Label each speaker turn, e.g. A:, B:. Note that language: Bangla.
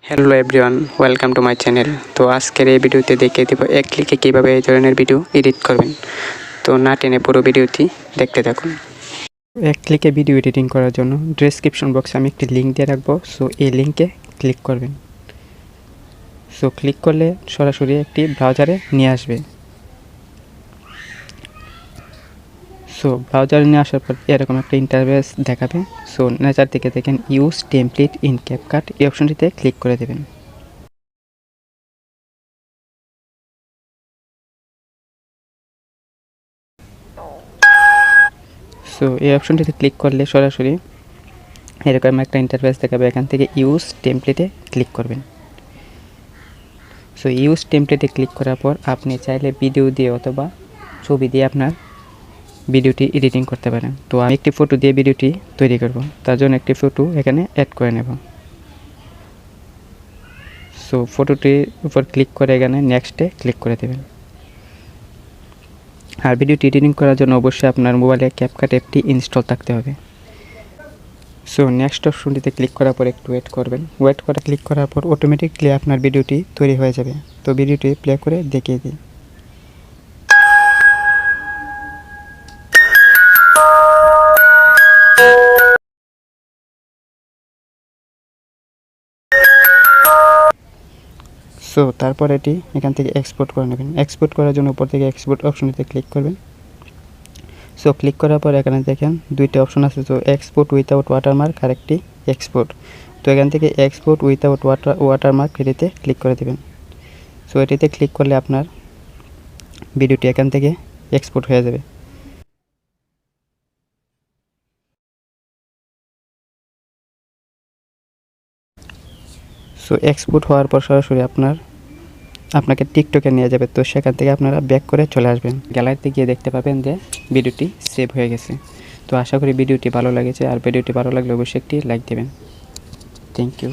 A: Hello everyone, welcome to my channel. তো আজকের এই ভিডিওতে দেখিয়ে দেবো এক ক্লিকে কীভাবে এই ধরনের ভিডিও এডিট করবেন। তো না টেনে পুরো ভিডিওটি দেখতে থাকুন। এক ক্লিকে ভিডিও এডিটিং করার জন্য ডেসক্রিপশন বক্সে আমি একটি লিঙ্ক দিয়ে রাখবো। সো এই লিঙ্কে ক্লিক করবেন। সো ক্লিক করলে সরাসরি একটি ব্রাউজারে নিয়ে আসবে। সো ব্রাউজারে নিয়ে আসার পর এরকম একটা ইন্টারফেস দেখাবে। সো নেচার থেকে দেখেন ইউজ টেমপ্লেট ইন ক্যাপকাট, এই অপশনটিতে ক্লিক করে দেবেন। সো এই অপশনটিতে ক্লিক করলে সরাসরি এরকম একটা ইন্টারফেস দেখাবে। এখান থেকে ইউজ টেমপ্লেটে ক্লিক করবেন। সো ইউজ টেমপ্লেটে ক্লিক করার পর আপনি চাইলে ভিডিও দিয়ে অথবা ছবি দিয়ে আপনার ভিডিওটি এডিটিং করতে পারেন। তো আমি একটি ফটো দিয়ে ভিডিওটি তৈরি করব, তার জন্য একটি ফটো এখানে অ্যাড করে নেব। সো ফটোটির উপর ক্লিক করে এখানে নেক্সটে ক্লিক করে দেবেন। আর ভিডিওটি এডিটিং করার জন্য অবশ্যই আপনার মোবাইলে ক্যাপকাট অ্যাপটি ইনস্টল থাকতে হবে। সো নেক্সট অপশনটিতে ক্লিক করার পর একটু ওয়েট করবেন। ওয়েট করে ক্লিক করার পর অটোমেটিকলি আপনার ভিডিওটি তৈরি হয়ে যাবে। তো ভিডিওটি প্লে করে দেখিয়ে দিই। সো তারপর এটি এখান থেকে এক্সপোর্ট করে নেবেন। এক্সপোর্ট করার জন্য উপর থেকে এক্সপোর্ট অপশনটিতে ক্লিক করবেন। সো ক্লিক করার পর এখানে দেখেন দুইটা অপশন আছে। তো এক্সপোর্ট উইথাউট ওয়াটারমার্ক আর একটি এক্সপোর্ট। তো এখান থেকে এক্সপোর্ট উইথাউট ওয়াটারমার্ক এটিতে ক্লিক করে দেবেন। সো এটিতে ক্লিক করলে আপনার ভিডিওটি এখান থেকে এক্সপোর্ট হয়ে যাবে। সো এক্সপোর্ট হওয়ার পর সরাসরি আপনাকে টিকটকে নিয়ে যাবে। তো সেখান থেকে আপনারা ব্যাক করে চলে আসবেন। গ্যালারিতে গিয়ে দেখতে পাবেন যে ভিডিওটি সেভ হয়ে গেছে। তো আশা করি ভিডিওটি ভালো লেগেছে, আর ভিডিওটি ভালো লাগলে অবশ্যই একটি লাইক দেবেন। Thank you.